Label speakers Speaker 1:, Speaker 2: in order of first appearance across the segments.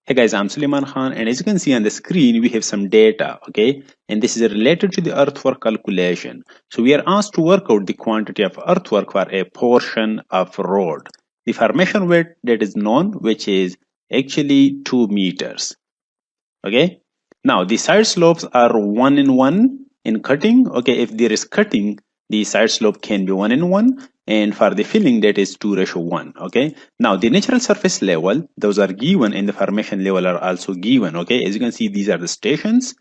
Speaker 1: Hey guys, I'm Suleiman Khan, and as you can see on the screen, we have some data, okay? And this is related to the earthwork calculation. So we are asked to work out the quantity of earthwork for a portion of road. The formation weight that is known, which is actually 2 meters, okay? Now the side slopes are 1 in 1 in cutting, okay? If there is cutting, the side slope can be 1 in 1, and for the filling that is 2:1, okay? Now the natural surface level, those are given, and the formation level are also given, okay? As you can see, these are the stations,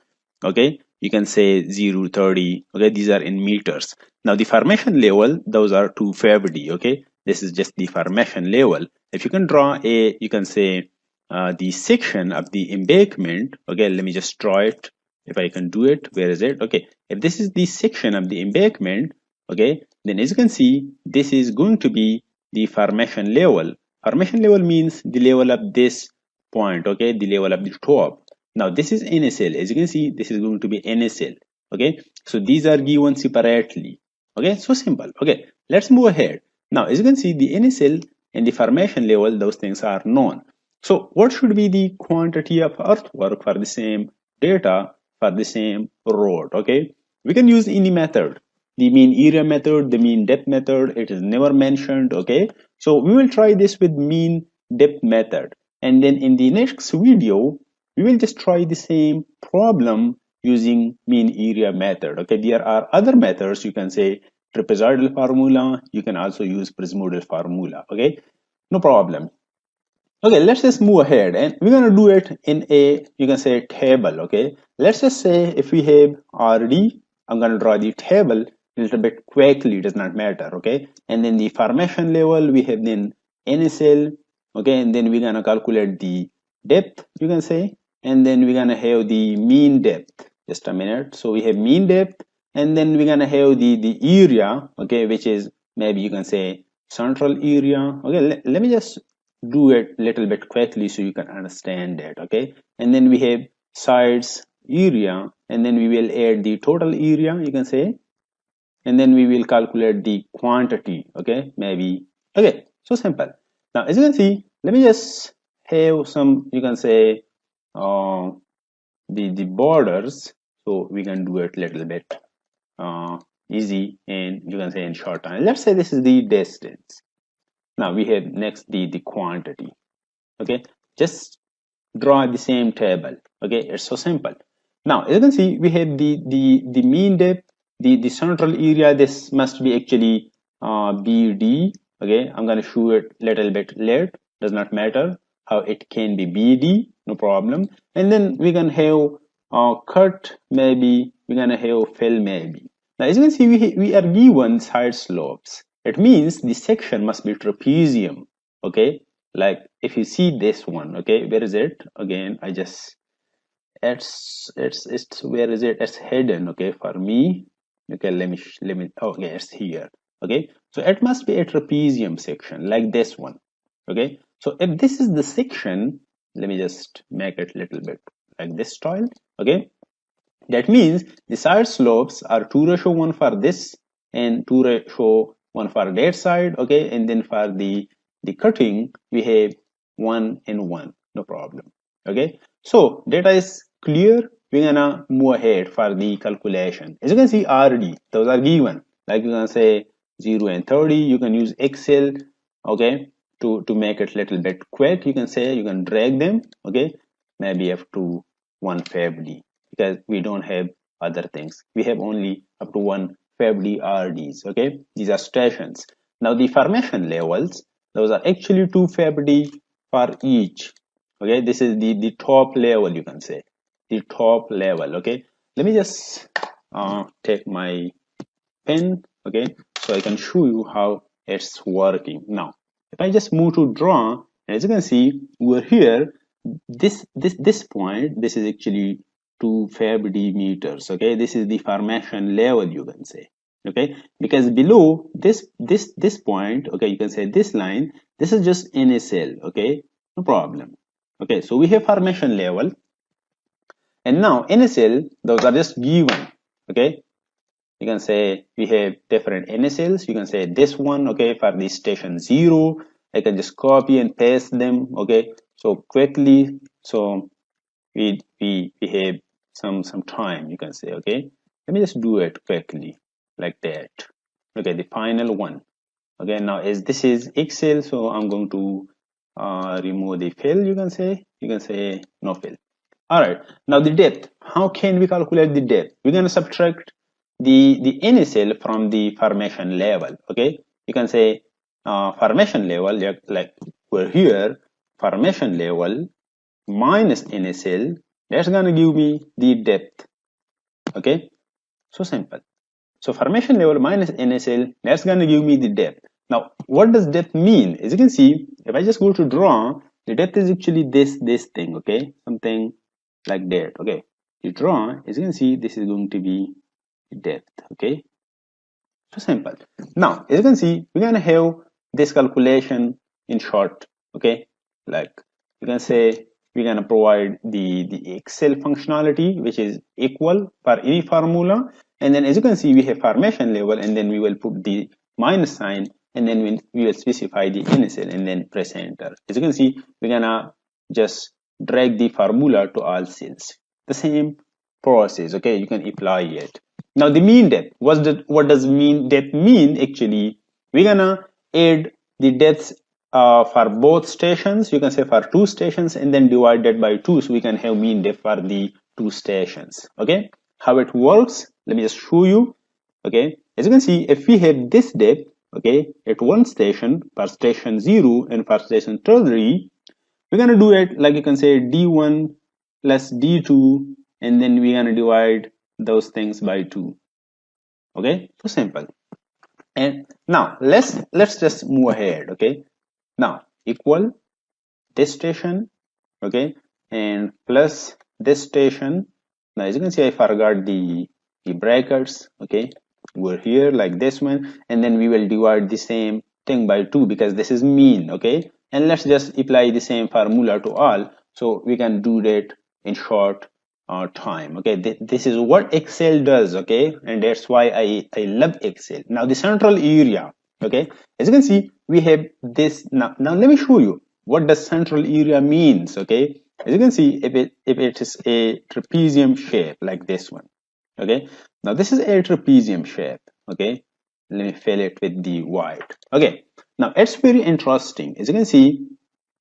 Speaker 1: okay? You can say 0, 30, okay? These are in meters. Now the formation level, those are 2 Fabry, okay? This is just the formation level. If you can draw a, you can say the section of the embankment, okay? Let me just draw it. If I can do it, where is it? Okay, if this is the section of the embankment, okay, then as you can see, this is going to be the formation level. Formation level means the level of this point, okay, the level of the top. Now this is NSL. As you can see, this is going to be NSL, okay? So these are given separately, okay? So simple, okay? Let's move ahead. Now, as you can see, the NSL and the formation level, those things are known. So what should be the quantity of earthwork for the same data for the same road, okay? We can use any method, the mean area method, the mean depth method. It is never mentioned, okay? So we will try this with mean depth method, and then in the next video we will just try the same problem using mean area method, okay? There are other methods. You can say trapezoidal formula, you can also use prismoidal formula, okay? No problem. Okay, let's just move ahead, and we're going to do it in a, you can say, table, okay? Let's just say if we have RD, I'm going to draw the table a little bit quickly, it does not matter, okay? And then the formation level, we have then NSL, okay? And then we're going to calculate the depth, you can say, and then we're going to have the mean depth. Just a minute. So we have mean depth, and then we're going to have the area, okay, which is maybe you can say central area, okay? Let me just do it little bit quickly so you can understand it, okay? And then we have sides area, and then we will add the total area, you can say, and then we will calculate the quantity, okay? Maybe, okay, so simple. Now as you can see, let me just have some, you can say, uh, the borders, so we can do it little bit easy, and you can say in short time. Let's say this is the distance. Now we have next the quantity, okay? Just draw the same table, okay? It's so simple. Now as you can see, we have the mean depth, the central area. This must be actually BD, okay? I'm going to show it little bit late, does not matter how it can be BD, no problem. And then we can have cut, maybe we're going to have fill, maybe. Now as you can see, we are given side slopes. It means the section must be trapezium, okay? Like if you see this one, okay, where is it? Again, I just, it's where is it? It's hidden, okay, for me. Okay, let me okay, it's here, okay? So it must be a trapezium section like this one, okay? So if this is the section, let me just make it a little bit like this style, okay? That means the side slopes are 2:1 for this and 2:1 for that side, okay? And then for the cutting, we have 1:1, no problem, okay? So data is clear. We're gonna move ahead for the calculation. As you can see, RD, those are given. Like you can say 0 and 30, you can use Excel, okay? To make it a little bit quick, you can say, you can drag them, okay? Maybe up to 1 Fab because we don't have other things. We have only up to 1 Fab RDs, okay? These are stations. Now the formation levels, those are actually 2 Fab for each, okay? This is the top level, you can say, the top level, okay? Let me just take my pen, okay, so I can show you how it's working. Now if I just move to draw, as you can see, we're here, this point, this is actually 2 Fab meters, okay? This is the formation level, you can say, okay? Because below this point, okay, you can say this line, this is just NSL, okay? No problem. Okay, so we have formation level, and now NSL, those are just given, okay? You can say we have different NSLs. You can say this one, okay, for the station 0. I can just copy and paste them, okay? So quickly, so we have some time, you can say. Okay, let me just do it quickly like that. Okay, the final one. Okay, now as this is Excel, so I'm going to remove the fill, you can say no fill. All right, now the depth. How can we calculate the depth? We're going to subtract the NSL from the formation level. Okay, you can say formation level, like we're here, formation level minus NSL, that's going to give me the depth. Okay, so simple. So formation level minus NSL, that's going to give me the depth. Now, what does depth mean? As you can see, if I just go to draw, the depth is actually this thing, okay? Something like that, okay? You draw, as you can see, this is going to be depth, okay? So simple. Now, as you can see, we're going to have this calculation in short, okay? Like, you can say we're going to provide the Excel functionality, which is equal for any formula. And then as you can see, we have formation level, and then we will put the minus sign, and then we will specify the initial, and then press enter. As you can see, we're going to just drag the formula to all cells. The same process, okay? You can apply it. Now the mean depth, what does mean depth mean? Actually, we're gonna add the depths for both stations. You can say for two stations, and then divide that by 2, so we can have mean depth for the two stations. Okay, how it works, let me just show you. Okay, as you can see, if we have this depth, okay, at one station, for station 0 and for station 3, we're gonna do it like, you can say D1 plus D2, and then we're gonna divide those things by 2. Okay, so simple. And now let's just move ahead. Okay, now equal this station, okay, and plus this station. Now as you can see, I forgot the brackets. Okay, we're here like this one, and then we will divide the same thing by 2 because this is mean. Okay, and let's just apply the same formula to all, so we can do that in short time. Okay, this is what Excel does. Okay, and that's why I love Excel. Now the central area. Okay, as you can see, we have this. Now let me show you what does central area means. Okay, as you can see, if it is a trapezium shape like this one. Okay, now this is a trapezium shape. Okay, let me fill it with the white. Okay, now it's very interesting. As you can see,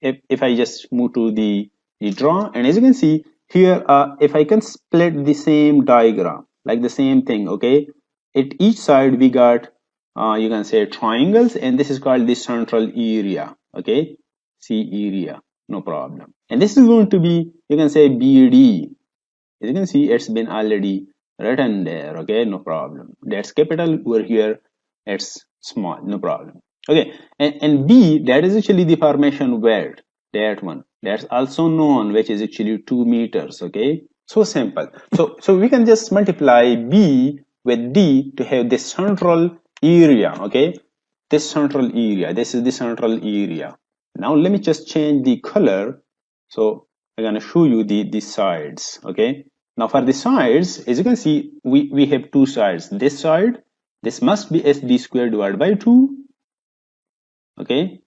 Speaker 1: if I just move to the draw, and as you can see here, if I can split the same diagram like the same thing, okay, at each side we got you can say triangles, and this is called the central area. Okay, C area, no problem. And this is going to be, you can say BD. As you can see, it's been already written there. Okay, no problem. That's capital. Over here it's small, no problem. Okay, and B, that is actually the formation width, that one, that's also known, which is actually 2 meters. Okay, so simple. So we can just multiply B with D to have this central area. Okay, this central area, this is the central area. Now let me just change the color, so I'm going to show you the sides. Okay, now for the sides, as you can see, we have two sides. This side, this must be SD squared divided by 2. Okay,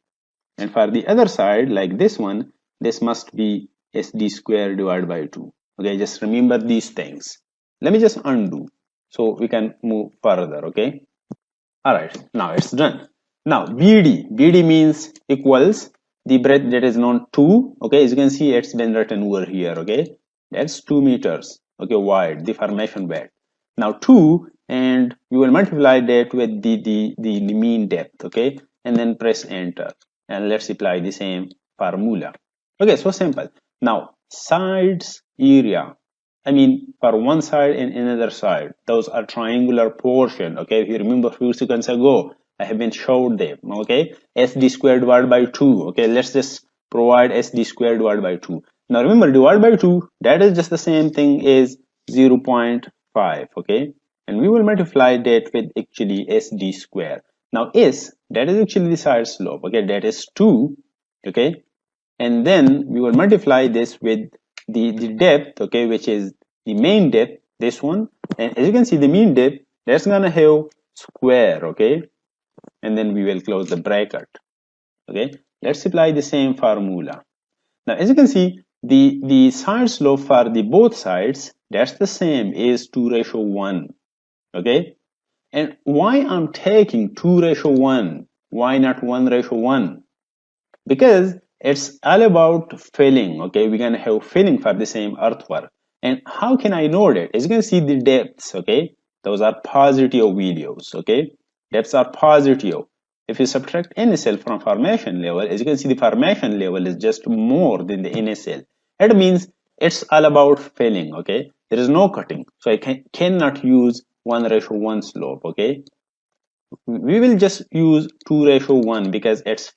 Speaker 1: and for the other side, like this one, this must be SD squared divided by 2. Okay, just remember these things. Let me just undo so we can move further. Okay, all right, now it's done. Now BD means equals the breadth that is known 2. Okay, as you can see, it's been written over here. Okay, that's 2 meters. Okay, wide, the formation width. Now 2, and we will multiply that with the mean depth. Okay, and then press enter, and let's apply the same formula. Okay, so simple. Now sides area, I mean, for one side and another side, those are triangular portion. Okay, if you remember a few seconds ago, I have been showed them. Okay, SD squared divided by 2. Okay, let's just provide SD squared divided by 2. Now remember, divided by 2, that is just the same thing as 0.5. Okay, and we will multiply that with actually SD square. Now S, that is actually the side slope. Okay, that is 2. Okay, and then we will multiply this with the depth, okay, which is the main depth, this one, and as you can see, the mean depth, that's gonna have square. Okay, and then we will close the bracket. Okay, let's apply the same formula. Now, as you can see, the side slope for the both sides, that's the same, is 2:1. Okay, and why I'm taking 2:1? Why not 1:1? Because it's all about filling. Okay, we're gonna have filling for the same earthwork. And how can I know that? As you can see, the depths, okay, those are positive values. Okay, depths are positive. If you subtract NSL from formation level, as you can see, the formation level is just more than the NSL. That means it's all about filling. Okay, there is no cutting, so I cannot use 1:1 slope. Okay, we will just use 2:1 because it's